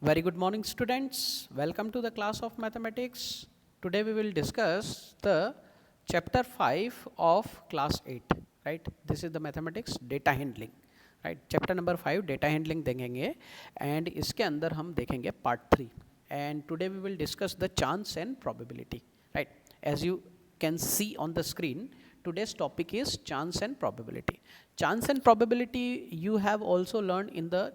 Very good morning, students. Welcome to the class of mathematics. Today we will discuss the chapter 5 of class 8, right? This is the mathematics data handling, right? Chapter number 5 data handling देखेंगे and इसके अंदर हम देखेंगे part 3 and today we will discuss the chance and probability, right? As you can see on the screen, today's topic is chance and probability. Chance and probability you have also learned in the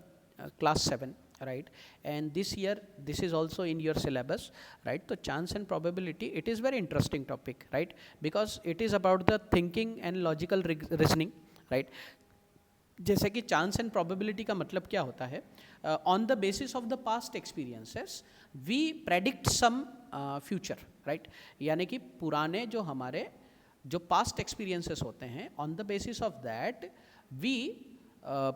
class 7, right? And this year this is also in your syllabus, right? So chance and probability, it is very interesting topic, right? Because it is about the thinking and logical reasoning, right? जैसे कि chance and probability का मतलब क्या होता है, on the basis of the past experiences we predict some future, right? यानी कि पुराने जो हमारे जो पास्ट एक्सपीरियंसेस होते हैं, on the basis of that we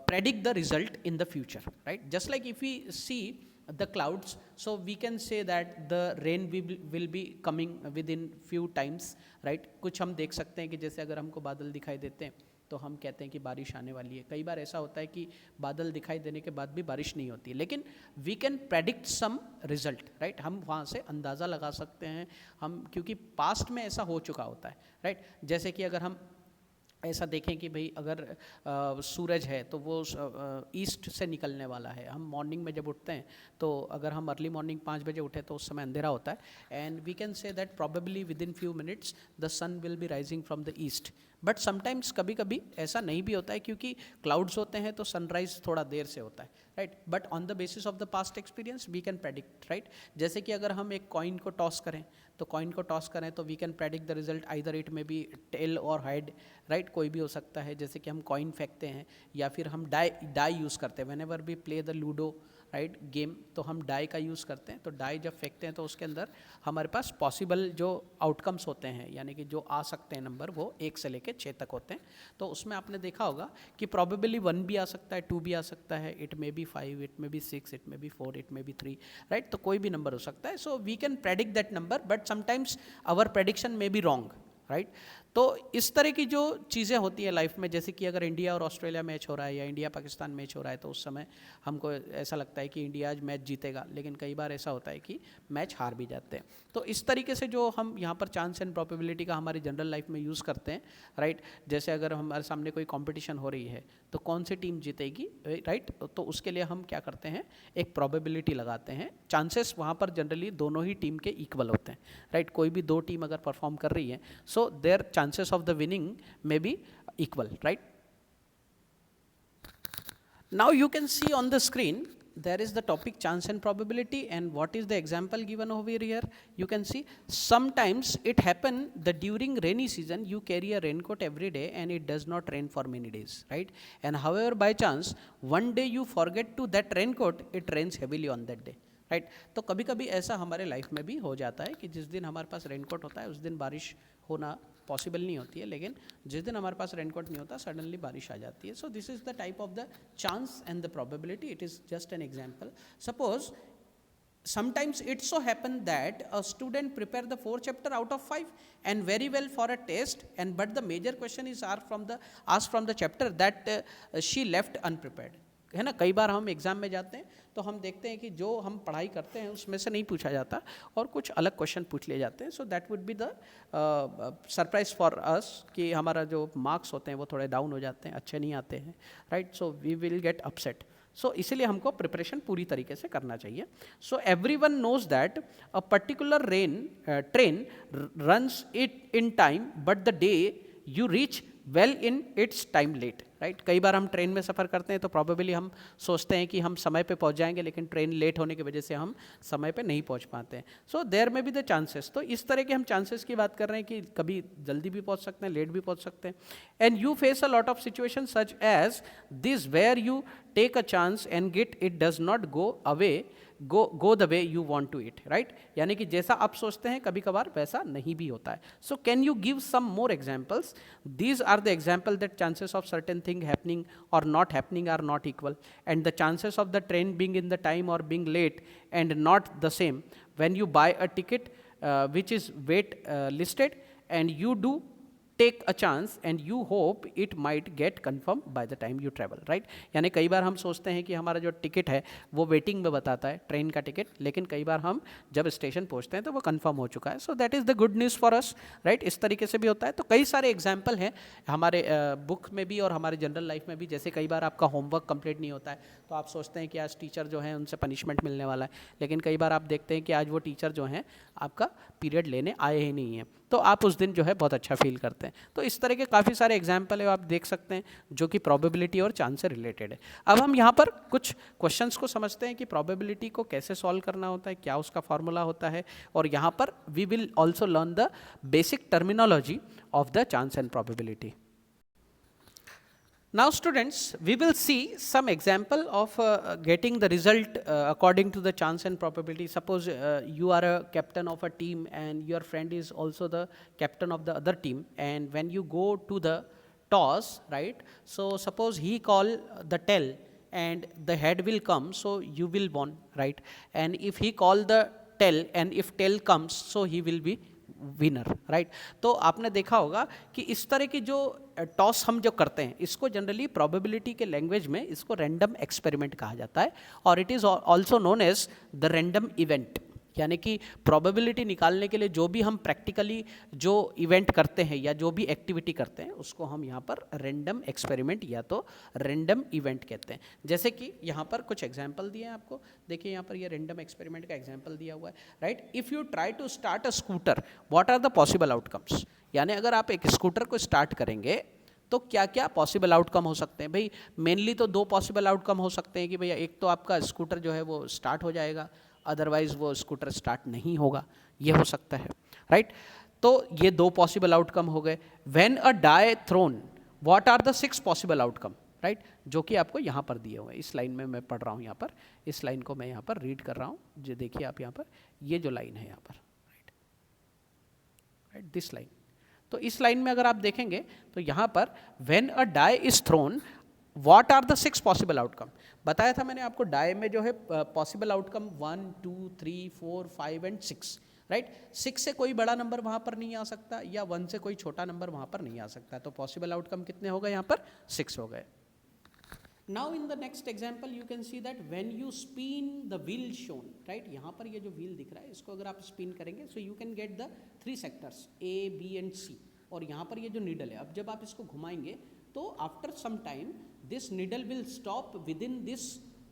predict the result in the future, right? Just like if we see the clouds, so we can say that the rain will be coming within few times, right? कुछ हम देख सकते हैं कि जैसे अगर हमको बादल दिखाई देते हैं तो हम कहते हैं कि बारिश आने वाली है. कई बार ऐसा होता है कि बादल दिखाई देने के बाद भी बारिश नहीं होती, लेकिन we can predict some result, right? हम वहाँ से अंदाज़ा लगा सकते हैं हम, क्योंकि पास्ट में ऐसा हो चुका होता है, राइट? जैसे कि अगर हम ऐसा देखें कि भाई अगर सूरज है तो वो ईस्ट से निकलने वाला है. हम मॉर्निंग में जब उठते हैं तो अगर हम अर्ली मॉर्निंग 5 बजे उठे तो उस समय अंधेरा होता है, and we can say that probably within few minutes the sun will be rising from the east. But sometimes कभी कभी ऐसा नहीं भी होता है, क्योंकि क्लाउड्स होते हैं तो सनराइज थोड़ा देर से होता है, right? But on the basis of the past experience we can predict, right? जैसे कि अगर हम एक कॉइन को टॉस करें तो we can predict the result, either it may be tail और हेड, राइट? कोई भी हो सकता है. जैसे कि हम कॉइन फेंकते हैं या फिर हम डाई यूज़ करते हैं. Whenever we play the ludo, right, game, तो हम डाई का यूज़ करते हैं. तो डाई जब फेंकते हैं तो उसके अंदर हमारे पास पॉसिबल जो आउटकम्स होते हैं, यानी कि जो आ सकते हैं नंबर, वो 1 से लेकर 6 तक होते हैं. तो उसमें आपने देखा होगा कि प्रॉबेबली 1 भी आ सकता है, 2 भी आ सकता है, it may be 5, it may be 6, it may be 4, it may be 3, right? तो कोई भी नंबर हो सकता है. So we can predict that number, but sometimes our prediction may be wrong, right? तो इस तरह की जो चीज़ें होती हैं लाइफ में, जैसे कि अगर इंडिया और ऑस्ट्रेलिया मैच हो रहा है या इंडिया पाकिस्तान मैच हो रहा है, तो उस समय हमको ऐसा लगता है कि इंडिया आज मैच जीतेगा, लेकिन कई बार ऐसा होता है कि मैच हार भी जाते हैं. तो इस तरीके से जो हम यहाँ पर चांस एंड प्रोबेबिलिटी का हमारी जनरल लाइफ में यूज़ करते हैं, राइट? जैसे अगर हमारे सामने कोई कॉम्पिटिशन हो रही है तो कौन सी टीम जीतेगी, राइट? तो उसके लिए हम क्या करते हैं, एक प्रोबेबिलिटी लगाते हैं. चांसेस वहाँ पर जनरली दोनों ही टीम के इक्वल होते हैं, राइट? कोई भी 2 टीम अगर परफॉर्म कर रही है, so there chances of the winning may be equal, right? Now you can see on the screen there is the topic chance and probability, and what is the example given over here? You can see sometimes it happen that during rainy season you carry a raincoat every day and it does not rain for many days, right? And however by chance one day you forget to that raincoat, it rains heavily on that day, right? तो कभी कभी ऐसा हमारे life में भी हो जाता है कि जिस दिन हमारे पास रेनकोट होता है उस दिन बारिश होना पॉसिबल नहीं होती है, लेकिन जिस दिन हमारे पास रेनकोट नहीं होता सडनली बारिश आ जाती है. So this is the type of the chance and the probability. It is just an example. Suppose sometimes it so happen that a student prepare the 4 chapter out of 5 and very well for a test, and but the major question is asked from the chapter that she left unprepared, है ना? कई बार हम exam में जाते हैं तो हम देखते हैं कि जो हम पढ़ाई करते हैं उसमें से नहीं पूछा जाता और कुछ अलग क्वेश्चन पूछ लिए जाते हैं. सो that would be the surprise for us कि हमारा जो मार्क्स होते हैं वो थोड़े डाउन हो जाते हैं, अच्छे नहीं आते हैं, right? So we will get upset. सो इसीलिए हमको प्रिपरेशन पूरी तरीके से करना चाहिए. So everyone knows that a particular train runs it in time but the day you reach well in its time late, right? कई बार हम ट्रेन में सफ़र करते हैं तो प्रॉबेबली हम सोचते हैं कि हम समय पे पहुंच जाएंगे, लेकिन ट्रेन लेट होने की वजह से हम समय पे नहीं पहुंच पाते हैं. So there may be the chances. तो इस तरह के हम चांसेस की बात कर रहे हैं कि कभी जल्दी भी पहुंच सकते हैं, लेट भी पहुंच सकते हैं. And you face a lot of situation such as this where you take a chance and get it does not go the way you want to it, right? यानी कि जैसा आप सोचते हैं कभी कभार वैसा नहीं भी होता है. So can you give some more examples? These are the example that chances of certain thing happening or not happening are not equal, and the chances of the train being in the time or being late and not the same when you buy a ticket which is wait listed and you do take a chance and you hope it might get confirmed by the time you travel, right? यानी कई बार हम सोचते हैं कि हमारा जो ticket है वो वेटिंग में बताता है ट्रेन का टिकट, लेकिन कई बार हम जब स्टेशन पहुंचते हैं तो वो कंफर्म हो चुका है. So that is the good news for us, right? इस तरीके से भी होता है. तो कई सारे एग्जाम्पल हैं हमारे बुक में भी और हमारे जनरल लाइफ में भी. जैसे कई बार आपका होमवर्क कंप्लीट नहीं होता है तो आप सोचते हैं कि आज टीचर जो है उनसे पनिशमेंट मिलने वाला है, लेकिन कई बार आप देखते हैं कि आज वो टीचर जो हैं आपका पीरियड लेने आए ही नहीं हैं, तो आप उस दिन जो है बहुत अच्छा फील करते हैं. तो इस तरह के काफ़ी सारे एग्जाम्पल है आप देख सकते हैं जो कि प्रोबेबिलिटी और चांस से रिलेटेड है. अब हम यहाँ पर कुछ क्वेश्चंस को समझते हैं कि प्रोबेबिलिटी को कैसे सॉल्व करना होता है, क्या उसका फॉर्मूला होता है, और यहाँ पर we will also learn the basic terminology of the chance and probability. Now students, we will see some example of getting the result according to the chance and probability. Suppose you are a captain of a team and your friend is also the captain of the other team, and when you go to the toss, right? So suppose he call the tail and the head will come, so you will won, right? And if he call the tail and if tail comes, so he will be winner, right? तो आपने देखा होगा कि इस तरह की जो toss हम जो करते हैं इसको जनरली प्रोबेबिलिटी के लैंग्वेज में इसको रैंडम एक्सपेरिमेंट कहा जाता है, और it is also known as the random event. यानी कि प्रोबेबिलिटी निकालने के लिए जो भी हम प्रैक्टिकली जो इवेंट करते हैं या जो भी एक्टिविटी करते हैं उसको हम यहाँ पर रैंडम एक्सपेरिमेंट या तो रैंडम इवेंट कहते हैं. जैसे कि यहाँ पर कुछ एग्जांपल दिए हैं आपको. देखिए यहाँ पर ये रैंडम एक्सपेरिमेंट का एग्जांपल दिया हुआ है, right? If you try to start a scooter, what are the possible outcomes? यानी अगर आप एक स्कूटर को स्टार्ट करेंगे तो क्या क्या पॉसिबल आउटकम हो सकते हैं. भाई मेनली तो दो पॉसिबल आउटकम हो सकते हैं कि भैया एक तो आपका स्कूटर जो है वो स्टार्ट हो जाएगा, अदरवाइज वो स्कूटर स्टार्ट नहीं होगा, ये हो सकता है, राइट? तो ये दो पॉसिबल आउटकम हो गए. When a die thrown, what are the 6 possible outcome, right? जो कि आपको यहाँ पर दिए हुए हैं. इस लाइन में मैं पढ़ रहा हूँ, यहाँ पर इस लाइन को मैं यहाँ पर रीड कर रहा हूँ. जो देखिए आप यहाँ पर ये जो लाइन है यहाँ पर, राइट, दिस लाइन. तो इस लाइन में अगर आप देखेंगे तो यहाँ पर when a die is thrown, what are the 6 possible outcome. बताया था मैंने आपको डाई में जो है पॉसिबल आउटकम 1 2 3 4 5 एंड 6, राइट? 6 से कोई बड़ा नंबर वहाँ पर नहीं आ सकता या 1 से कोई छोटा नंबर वहाँ पर नहीं आ सकता. तो पॉसिबल आउटकम कितने हो गए यहाँ पर? 6 हो गए. Now in the next example you can see that when you spin the wheel shown, right? यहाँ पर ये जो wheel दिख रहा है इसको अगर आप spin करेंगे so you can get the 3 sectors A, B and C. और यहाँ पर ये जो needle है, अब जब आप इसको घुमाएंगे तो after some time this needle will stop within this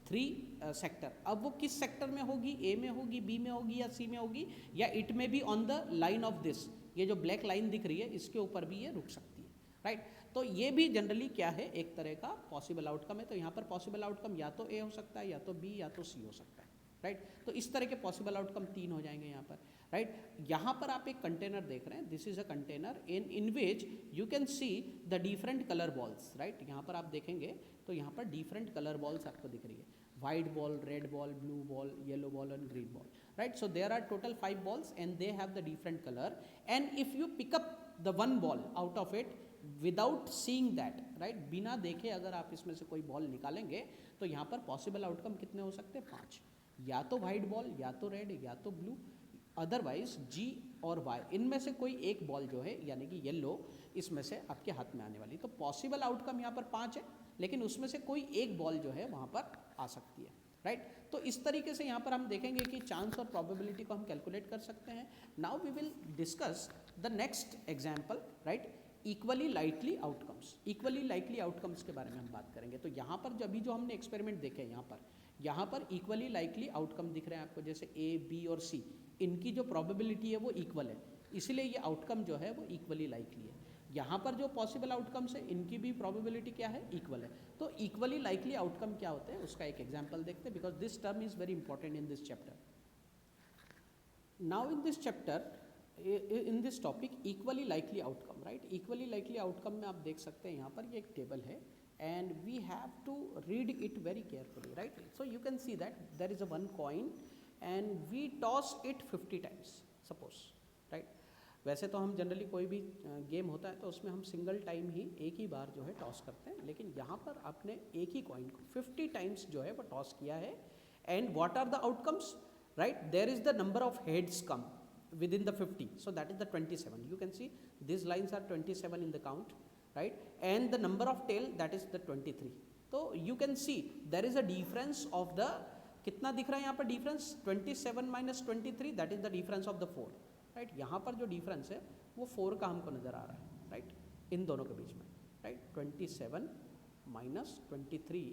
3 sector. अब वो किस सेक्टर में होगी? A में होगी, B में होगी या C में होगी, या it may be on the line of this. ये जो black line दिख रही है इसके ऊपर भी ये रुक सकती है, राइट? तो ये भी जनरली क्या है, एक तरह का पॉसिबल आउटकम है. तो यहाँ पर पॉसिबल आउटकम या तो ए हो सकता है, या तो बी, या तो सी हो सकता है, राइट? तो इस तरह के पॉसिबल आउटकम 3 हो जाएंगे यहाँ पर, राइट? यहाँ पर आप एक कंटेनर देख रहे हैं. This is a container in which you can see the different colour balls, right? यहाँ पर आप देखेंगे तो यहाँ पर डिफरेंट कलर बॉल्स आपको दिख रही है. White ball, red ball, blue ball, yellow ball and green ball, right? So there are total 5 balls and they have the different color, and if you pick up the one ball out of it without seeing that, right? बिना देखे अगर आप इसमें से कोई ball निकालेंगे तो यहाँ पर पॉसिबल आउटकम कितने हो सकते हैं? 5. या तो वाइट बॉल, या तो रेड, या तो ब्लू, अदरवाइज जी और वाई, इनमें से कोई एक बॉल जो है यानी कि येलो, इसमें से आपके हाथ में आने वाली. तो पॉसिबल आउटकम यहाँ पर 5 है, लेकिन उसमें से कोई एक बॉल जो है वहाँ पर आ सकती है, राइट? तो इस तरीके से यहाँ पर हम देखेंगे कि चांस और प्रोबेबिलिटी को हम कैलकुलेट कर सकते हैं. Now we will discuss the next example, right? Equally likely outcomes. Equally likely outcomes के बारे में हम बात करेंगे. तो यहाँ पर जो अभी जो हमने एक्सपेरिमेंट देखे यहाँ पर इक्वली लाइकली आउटकम दिख रहे हैं आपको, जैसे ए, बी और सी, इनकी जो प्रोबेबिलिटी है वो इक्वल है, इसलिए ये आउटकम जो है वो इक्वली लाइकली है. यहाँ पर जो पॉसिबल आउटकम्स है इनकी भी प्रोबेबिलिटी क्या है? इक्वल है. तो इक्वली लाइकली आउटकम क्या होते हैं उसका एक एग्जांपल देखते हैं, because this term is very important in this chapter. Now in this chapter, in this topic equally likely outcome, right? Equally likely outcome में आप देख सकते हैं यहाँ पर ये एक टेबल है and we have to read it very carefully, right? So you can see that there is a one coin and we toss it 50 times, suppose, right? वैसे तो हम जनरली कोई भी गेम होता है तो उसमें हम सिंगल टाइम ही एक ही बार जो है टॉस करते हैं, लेकिन यहाँ पर आपने एक ही कॉइन को 50 टाइम्स जो है वो टॉस किया है. And what are the outcomes, right? There is the number of heads come. within the 50, so that is the 27. You can see these lines are 27 in the count, right, and the number of tail, that is the 23. तो you can see there is a difference of the, कितना दिख रहा है यहाँ पर difference, 27 minus 23, that is the difference of the 4, right. यहाँ पर जो डिफरेंस है वो 4 का हमको नजर आ रहा है, राइट, इन दोनों के बीच में, राइट. 27 माइनस 23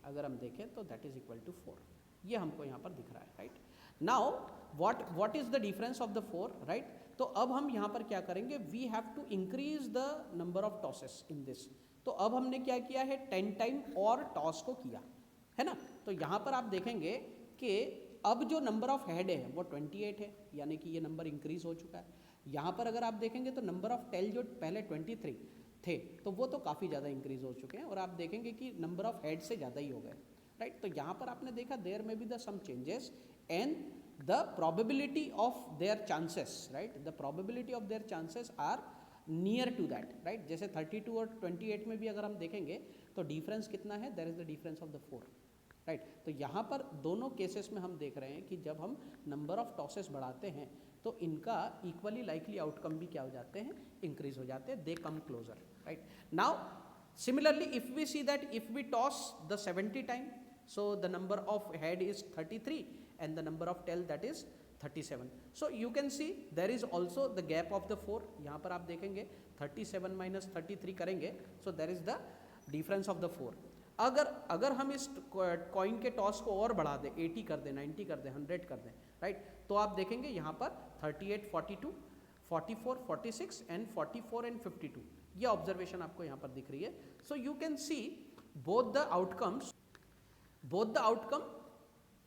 अगर हम देखें तो दैट इज इक्वल टू 4, ये हमको यहाँ पर दिख रहा है, right. Now what is the difference of the 4, right. तो अब हम यहाँ पर क्या करेंगे, we have to increase the number of tosses in this. तो अब हमने क्या किया है, 10 टाइम और टॉस को किया है ना. तो यहाँ पर आप देखेंगे कि अब जो नंबर ऑफ हेड है वो 28 है, यानी कि ये नंबर इंक्रीज हो चुका है. यहाँ पर अगर आप देखेंगे तो नंबर ऑफ टेल जो पहले 23 थे तो वो तो काफ़ी ज़्यादा इंक्रीज हो चुके हैं, और आप देखेंगे कि नंबर ऑफ हेड से ज़्यादा ही हो गए, राइट. तो यहाँ पर आपने देखा there may be the some changes and the probability of their chances, right, the probability of their chances are near to that, right. जैसे 32 और 28 में भी अगर हम देखेंगे तो डिफरेंस कितना है, there is the difference of the 4, right. तो यहाँ पर दोनों केसेस में हम देख रहे हैं कि जब हम नंबर ऑफ टॉसेस बढ़ाते हैं तो इनका इक्वली लाइकली आउटकम भी क्या हो जाते हैं, इंक्रीज हो जाते हैं, दे come closer, right. Now similarly if we see that if we toss the 70 time, so the number of head is 33 and the number of tail that is 37. So you can see there is also the gap of the 4. यहाँ पर आप देखेंगे 37 minus 33 करेंगे, so there is the difference of the 4. अगर हम इस coin के toss को और बढ़ा दें, 80 कर दें, 90 कर दें, 100 कर दें, राइट, तो आप देखेंगे यहाँ पर 38, 42, 44, 46 एंड 44 एंड 52, ये ऑब्जर्वेशन आपको यहाँ पर दिख रही है. So you can C both the outcome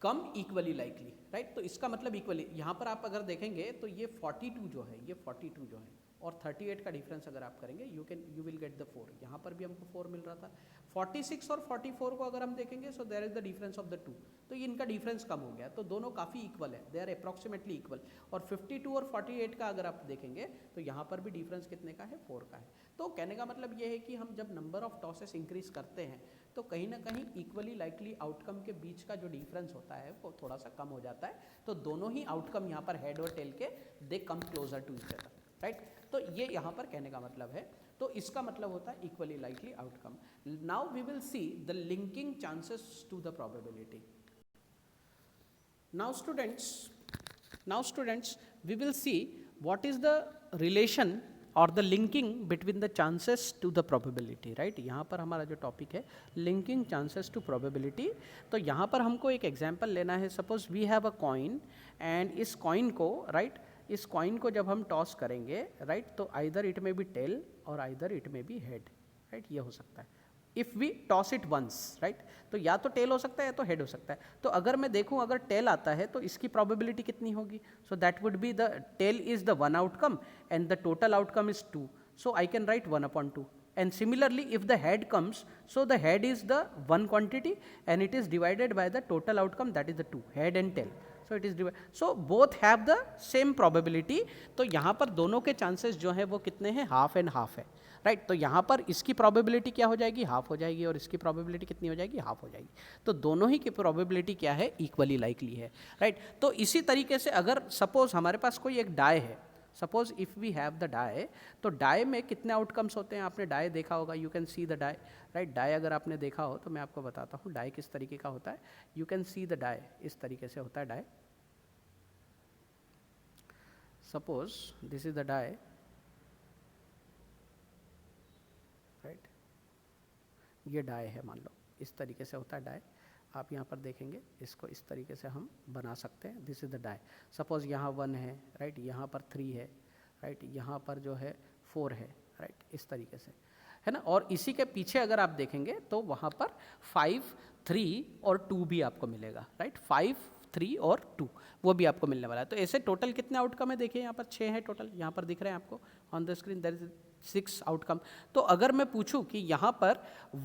come equally likely, right. तो इसका मतलब इक्वली, यहाँ पर आप अगर देखेंगे तो ये 42 जो है, ये 42 जो है और 38 का डिफरेंस अगर आप करेंगे यू विल गेट द 4. यहाँ पर भी हमको 4 मिल रहा था. 46 और 44 को अगर हम देखेंगे so there is the difference of the 2, तो ये इनका डिफरेंस कम हो गया, तो दोनों काफ़ी इक्वल है, दे आर अप्रॉक्सीमेटली इक्वल. और 52 और 48 का अगर आप देखेंगे तो यहाँ पर भी डिफरेंस कितने का है, 4 का है. तो कहने का मतलब ये है कि हम जब नंबर ऑफ टॉसेस इंक्रीज करते हैं तो कहीं ना कहीं इक्वली लाइकली आउटकम के बीच का जो डिफरेंस होता है वो थोड़ा सा कम हो जाता है. तो दोनों ही आउटकम यहाँ पर हेड और टेल के दे come closer to each other, right. तो ये यहाँ पर कहने का मतलब है. तो इसका मतलब होता है equally likely outcome. Now we will see the linking chances to the probability. Now students we will see what is the relation और the linking between the chances to the probability, right. यहाँ पर हमारा जो topic है linking chances to probability. तो यहाँ पर हमको एक एग्जांपल लेना है. Suppose we have a coin and इस कॉइन को, राइट, इस कॉइन को जब हम टॉस करेंगे, राइट, तो either it may be tail और either it may be head, right, ये हो सकता है. If we toss it once, right, तो या तो टेल हो सकता है या तो हेड हो सकता है. तो अगर मैं देखूं अगर टेल आता है तो इसकी प्रोबेबिलिटी कितनी होगी. So that would be the tail is the one outcome and the total outcome is 2. So I can write 1/2. And similarly, if the head comes, so the head is the one quantity and it is divided by the total outcome, that is the 2, head and tail. So it is divided. So both have the same probability. तो यहाँ पर दोनों के chances जो है वो कितने हैं, हाफ एंड हाफ है, राइट. तो यहाँ पर इसकी probability क्या हो जाएगी, हाफ हो जाएगी, और इसकी probability कितनी हो जाएगी, हाफ हो जाएगी. तो दोनों ही की probability क्या है, इक्वली लाइकली है, राइट. तो इसी तरीके से अगर सपोज हमारे पास कोई एक डाई है, suppose if we have the die, तो डाई में कितने आउटकम्स होते हैं, आपने डाई देखा होगा, you can see the die, right. Die अगर आपने देखा हो तो मैं आपको बताता हूँ डाई किस तरीके का होता है. You can see the die, इस तरीके से होता है die. Suppose this is the die, right, ये डाई है, मान लो इस तरीके से होता है डाई. आप यहाँ पर देखेंगे इसको इस तरीके से हम बना सकते हैं. This is the die. सपोज यहाँ 1 है, राइट, यहाँ पर 3 है, राइट, यहाँ पर जो है 4 है, राइट, इस तरीके से है ना. और इसी के पीछे अगर आप देखेंगे तो वहाँ पर 5, 3 और 2 भी आपको मिलेगा, राइट. 5, 3 और 2 वो भी आपको मिलने वाला है. तो ऐसे टोटल कितने आउटकम है, देखिए यहाँ पर 6 है टोटल, यहाँ पर दिख रहे हैं आपको on the screen, there is 6 outcome. तो अगर मैं पूछूं कि यहाँ पर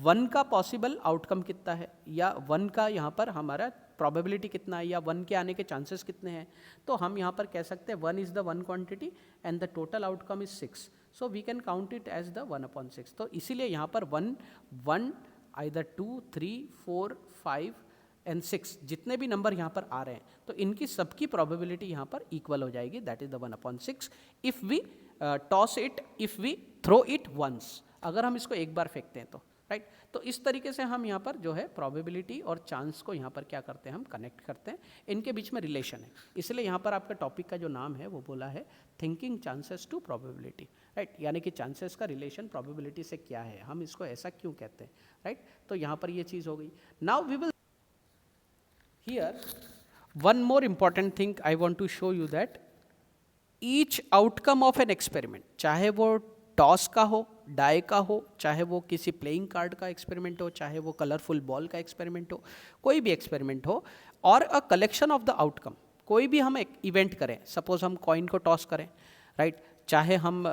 1 का पॉसिबल आउटकम कितना है, या 1 का यहाँ पर हमारा प्रोबेबिलिटी कितना है, या 1 के आने के चांसेस कितने हैं, तो हम यहाँ पर कह सकते हैं 1 is the one quantity and the total outcome is 6. So we can count it as the 1/6. तो इसीलिए यहाँ पर 1, आइदर 2, 3, 4, 5, एंड 6 जितने भी नंबर यहाँ पर आ रहे हैं तो इनकी सबकी प्रोबेबिलिटी यहाँ पर इक्वल हो जाएगी, that is the 1/6 if we toss it, if we throw it once, अगर हम इसको एक बार फेंकते हैं तो, राइट। तो इस तरीके से हम यहाँ पर जो है प्रोबेबिलिटी और चांस को यहाँ पर क्या करते हैं, हम कनेक्ट करते हैं, इनके बीच में रिलेशन है। इसलिए यहाँ पर आपका टॉपिक का जो नाम है वो बोला है thinking chances to probability, right. यानी कि चांसेस का रिलेशन प्रोबेबिलिटी से क्या है, हम इसको ऐसा क्यों कहते हैं, राइट। तो यहाँ पर ये चीज़ हो गई। Now we will here one more important thing I want to show you that each outcome of an experiment, चाहे वो टॉस का हो, डाई का हो, चाहे वो किसी प्लेइंग कार्ड का एक्सपेरिमेंट हो, चाहे वो कलरफुल बॉल का एक्सपेरिमेंट हो, कोई भी एक्सपेरिमेंट हो, और a collection of the outcome, कोई भी हम एक इवेंट करें, सपोज हम कॉइन को टॉस करें, राइट, चाहे हम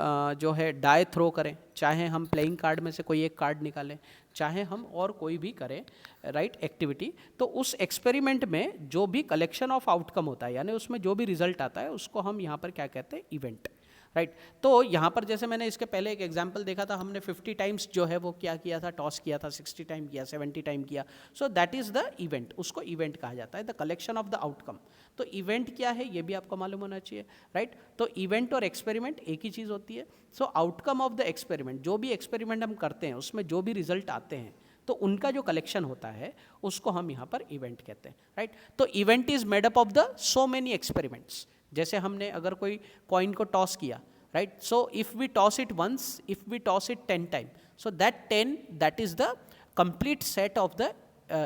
जो है डाई थ्रो करें, चाहे हम प्लेइंग कार्ड में से कोई एक कार्ड निकालें, चाहे हम और कोई भी करें, राइट, एक्टिविटी, तो उस एक्सपेरिमेंट में जो भी कलेक्शन ऑफ आउटकम होता है, यानी उसमें जो भी रिजल्ट आता है उसको हम यहाँ पर क्या कहते हैं, इवेंट, राइट। तो यहाँ पर जैसे मैंने इसके पहले एक एग्जांपल देखा था, हमने 50 टाइम्स जो है वो क्या किया था, टॉस किया था, 60 टाइम किया, 70 टाइम किया, so that is the event, उसको इवेंट कहा जाता है, the collection of the outcome. तो इवेंट क्या है ये भी आपको मालूम होना चाहिए, राइट। तो इवेंट और एक्सपेरिमेंट एक ही चीज़ होती है। सो आउटकम ऑफ द एक्सपेरिमेंट, जो भी एक्सपेरिमेंट हम करते हैं उसमें जो भी रिजल्ट आते हैं तो उनका जो कलेक्शन होता है उसको हम यहाँ पर इवेंट कहते हैं, राइट। तो event is made up of the so many experiments. जैसे हमने अगर कोई कॉइन को टॉस किया, right, so if we toss it once, if we toss it 10 time, so that 10 that is the complete set of the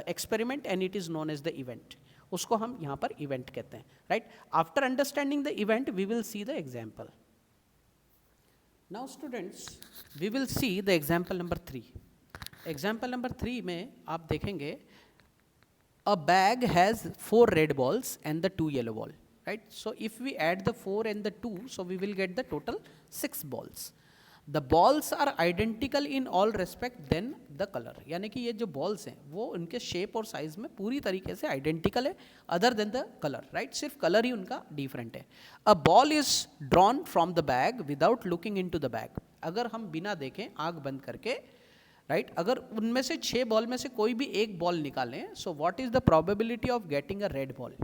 experiment and it is known as the event, उसको हम यहाँ पर event कहते हैं, right. After understanding the event we will see the example. Now students we will see the example number 3। Example number 3 में आप देखेंगे a bag has 4 red balls and the 2 yellow ball, right? So if we add the 4 and the 2, so we will get the total 6 balls. The balls are identical in all respect than the color, यानी कि ये जो balls हैं वो उनके shape और size में पूरी तरीके से identical है other than the color, right? सिर्फ color ही उनका different है. A ball is drawn from the bag without looking into the bag. अगर हम बिना देखें आँख बंद करके, राइट, अगर उनमें से 6 बॉल में से कोई भी एक बॉल निकालें, so what is the probability of getting a red ball.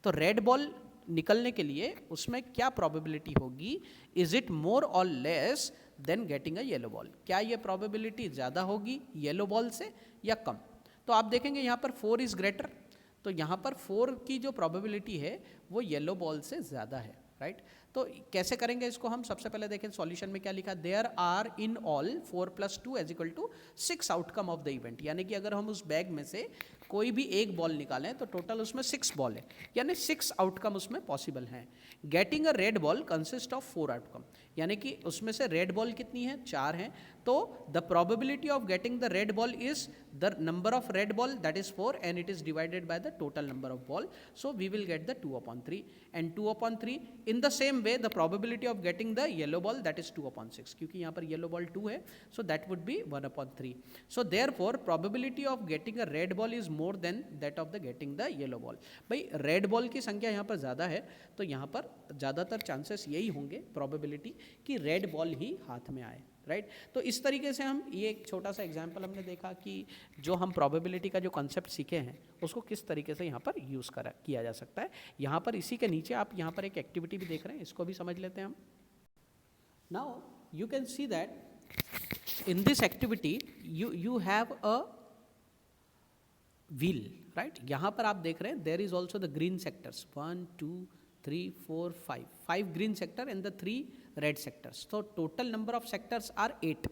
तो रेड बॉल निकलने के लिए उसमें क्या प्रोबेबिलिटी होगी, इज इट मोर और less than getting a yellow ball. क्या ये प्रोबेबिलिटी ज़्यादा होगी येलो बॉल से या कम। तो आप देखेंगे यहाँ पर 4 इज ग्रेटर, तो यहाँ पर 4 की जो प्रोबेबिलिटी है वो येलो बॉल से ज़्यादा है, राइट। तो कैसे करेंगे इसको हम, सबसे पहले देखें सॉल्यूशन में क्या लिखा, there are in all 4 + 2 = 6 outcome of the event. यानी कि अगर हम उस बैग में से कोई भी एक बॉल निकालें तो टोटल उसमें 6 बॉल है, यानी 6 आउटकम उसमें पॉसिबल हैं। Getting a red ball consist of 4 outcome, यानी कि उसमें से रेड बॉल कितनी है, 4 हैं। तो the probability of getting the red ball is the number of red ball that is 4 and it is divided by the total number of ball, so we will get the 2/3 and 2/3 in the same way the probability of getting the yellow ball that is 2/6, क्योंकि यहाँ पर yellow ball 2 है, so that would be 1/3. so therefore probability of getting a red ball is more than that of the getting the yellow ball. भाई red ball की संख्या यहाँ पर ज़्यादा है तो यहाँ पर ज़्यादातर चांसेस यही होंगे प्रोबेबिलिटी कि रेड बॉल ही हाथ में आए, राइट। तो इस तरीके से हम ये एक छोटा सा एग्जाम्पल हमने देखा कि जो हम प्रोबेबिलिटी का जो कॉन्सेप्ट सीखे हैं उसको किस तरीके से यहाँ पर यूज़ किया जा सकता है। यहाँ पर इसी के नीचे आप यहाँ पर एक एक्टिविटी भी देख रहे हैं, इसको भी समझ लेते हैं हम। Now you can see that in this activity you have a wheel, right. यहाँ पर आप देख रहे हैं there is also the green sectors 1 2 3 4 5 green sector and the 3 red sectors. तो total number of sectors are 8,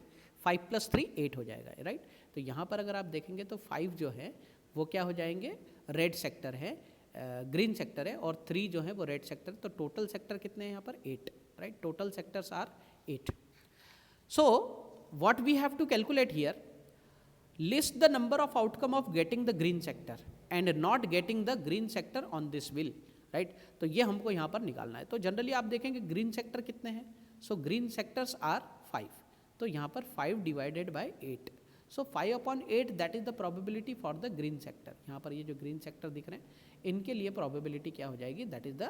5 + 3 8 हो जाएगा, राइट। तो यहाँ पर अगर आप देखेंगे तो 5 जो है वो क्या हो जाएंगे, रेड सेक्टर है, ग्रीन सेक्टर है, और 3 जो है वो रेड सेक्टर। तो टोटल सेक्टर कितने हैं यहाँ पर 8, राइट। Total sectors are 8. So what we have to calculate here, list the number of outcome of getting the green sector and not getting the green sector on this wheel, right. तो ये हमको यहाँ पर निकालना है। तो जनरली आप देखेंगे ग्रीन सेक्टर कितने हैं, सो ग्रीन सेक्टर्स आर 5, तो यहाँ पर 5 divided by 8, so 5/8 that is the probability for the green sector. यहाँ पर ये जो ग्रीन सेक्टर दिख रहे हैं इनके लिए प्रोबेबिलिटी क्या हो जाएगी, दैट इज द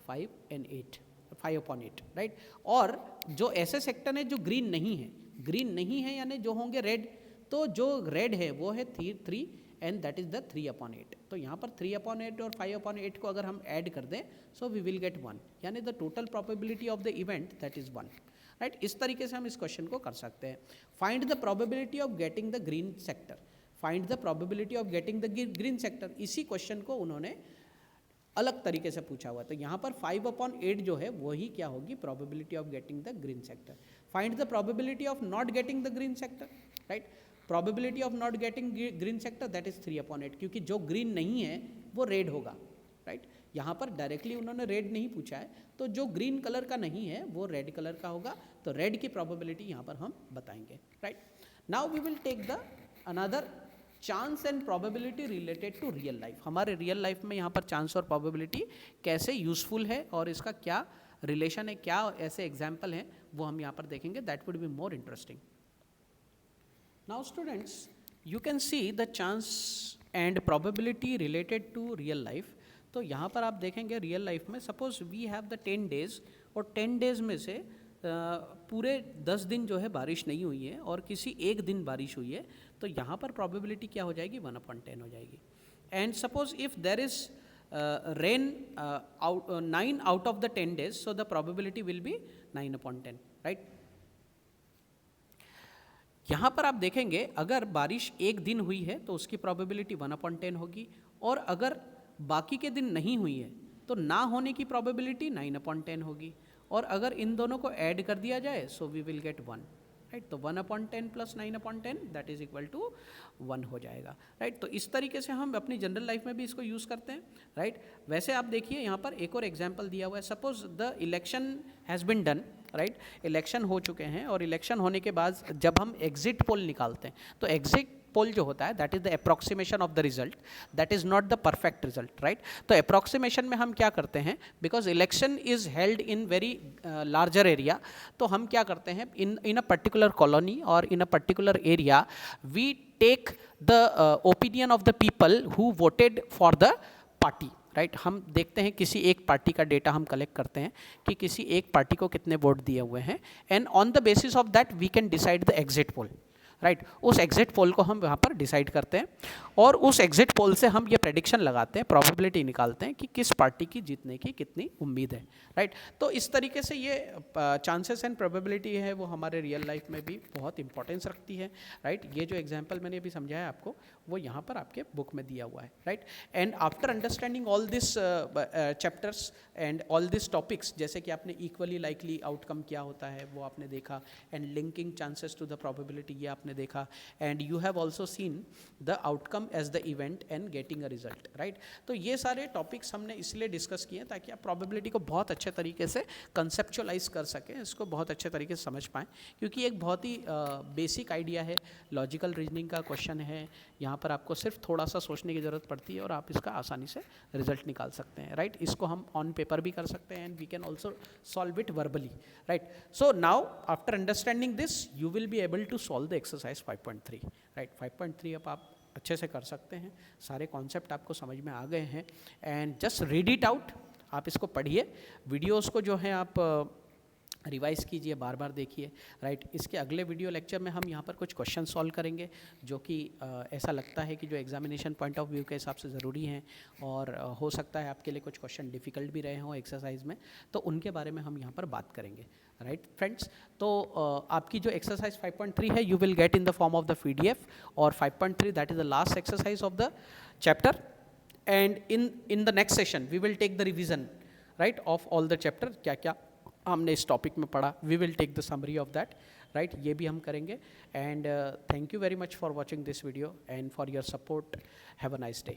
5/8, राइट। और जो ऐसे सेक्टर हैं जो ग्रीन नहीं है यानी जो होंगे रेड, तो जो रेड है वो है 3 एंड दैट इज द 3/8। तो यहाँ पर 3/8 और 5/8 को अगर हम ऐड कर दें सो वी विल गेट 1, यानी the total probability of the event that is 1, right. इस तरीके से हम इस क्वेश्चन को कर सकते हैं। Find the probability of getting the green sector, find the probability of getting the green sector, इसी क्वेश्चन को उन्होंने अलग तरीके से पूछा हुआ। तो यहाँ पर 5/8 जो है वही क्या होगी, probability of getting the green sector. Find the probability of not getting the green sector, right. Probability of not getting green sector that is 3/8, क्योंकि जो ग्रीन नहीं है वो रेड होगा, राइट। यहाँ पर डायरेक्टली उन्होंने रेड नहीं पूछा है, तो जो ग्रीन कलर का नहीं है वो रेड कलर का होगा, तो रेड की प्रोबेबिलिटी यहाँ पर हम बताएंगे, right. Now we will take the another chance and probability related to real life. हमारे रियल लाइफ में यहाँ पर चांस और प्रोबेबिलिटी कैसे यूजफुल है और इसका क्या रिलेशन है, क्या ऐसे एग्जाम्पल हैं वो हम यहाँ पर देखेंगे, that would be more interesting. Now students, you can see the chance and probability related to real life. तो यहाँ पर आप देखेंगे रियल लाइफ में suppose we have the 10 days, और 10 डेज में से पूरे 10 दिन जो है बारिश नहीं हुई है और किसी एक दिन बारिश हुई है, तो यहाँ पर प्रोबेबिलिटी क्या हो जाएगी, 1/10 हो जाएगी। And suppose if there is rain 9 out of the 10 days, so the probability will be 9/10, right. यहाँ पर आप देखेंगे अगर बारिश एक दिन हुई है तो उसकी प्रोबेबिलिटी 1/10 होगी, और अगर बाकी के दिन नहीं हुई है तो ना होने की प्रोबेबिलिटी 9/10 होगी, और अगर इन दोनों को ऐड कर दिया जाए so we will get 1, right. तो 1/10 plus 9/10 that is equal to 1 हो जाएगा, राइट। तो इस तरीके से हम अपनी जनरल लाइफ में भी इसको यूज़ करते हैं, राइट। वैसे आप देखिए यहाँ पर एक और एग्जाम्पल दिया हुआ है। Suppose the election has been done, right. Election हो चुके हैं, और इलेक्शन होने के बाद जब हम एग्जिट पोल निकालते हैं तो एग्जिट पोल जो होता है that is the approximation of the result, that is not the perfect result, right. तो अप्रॉक्सीमेशन में हम क्या करते हैं, because election is held in very larger area, तो हम क्या करते हैं इन अ पर्टिकुलर कॉलोनी और इन a particular area we take the opinion of the people who voted for the party, right. हम देखते हैं किसी एक पार्टी का डेटा हम कलेक्ट करते हैं कि किसी एक पार्टी को कितने वोट दिए हुए हैं, and on the basis of that we can decide the exit poll, right. उस एग्जिट पोल को हम यहाँ पर डिसाइड करते हैं, और उस एग्जिट पोल से हम ये प्रेडिक्शन लगाते हैं, प्रोबेबिलिटी निकालते हैं कि किस पार्टी की जीतने की कितनी उम्मीद है, राइट। तो इस तरीके से ये चांसेस एंड प्रोबेबिलिटी है वो हमारे रियल लाइफ में भी बहुत इंपॉर्टेंस रखती है, राइट। ये जो एग्जाम्पल मैंने अभी समझाया आपको वो यहाँ पर आपके बुक में दिया हुआ है, right. And after understanding all this chapters and all this topics, जैसे कि आपने इक्वली लाइकली आउटकम क्या होता है वो आपने देखा, and linking chances to the probability ये आपने देखा, and you have also seen the outcome as the event and getting a result, right. तो ये सारे टॉपिक्स हमने इसलिए डिस्कस किए ताकि आप प्रोबेबिलिटी को बहुत अच्छे तरीके से कंसेप्चुअलाइज कर सकें, इसको बहुत अच्छे तरीके से समझ पाएँ, क्योंकि एक बहुत ही बेसिक आइडिया है, लॉजिकल रीजनिंग का क्वेश्चन है। यहाँ पर आपको सिर्फ थोड़ा सा सोचने की ज़रूरत पड़ती है और आप इसका आसानी से रिजल्ट निकाल सकते हैं, राइट। इसको हम ऑन पेपर भी कर सकते हैं, and we can also solve it verbally, right. So now after understanding this you will be able to solve the exercise 5.3, right. 5.3 अब आप अच्छे से कर सकते हैं, सारे कॉन्सेप्ट आपको समझ में आ गए हैं, and just read it out. आप इसको पढ़िए, वीडियोस को जो है आप रिवाइज कीजिए, बार बार देखिए, राइट। इसके अगले वीडियो लेक्चर में हम यहाँ पर कुछ क्वेश्चन सॉल्व करेंगे जो कि ऐसा लगता है कि जो एग्जामिनेशन पॉइंट ऑफ व्यू के हिसाब से ज़रूरी हैं, और हो सकता है आपके लिए कुछ क्वेश्चन डिफ़िकल्ट भी रहे हों एक्सरसाइज में, तो उनके बारे में हम यहाँ पर बात करेंगे, राइट फ्रेंड्स। तो आपकी जो एक्सरसाइज 5.3 है you will get in the form of the PDF, और 5.3 that is the last exercise of the chapter, and in the next session we will take the revision, right, of all the chapter. क्या क्या हमने इस topic में पढ़ा, we will take the summary of that, right. ये भी हम करेंगे, and thank you very much for watching this video and for your support. Have a nice day.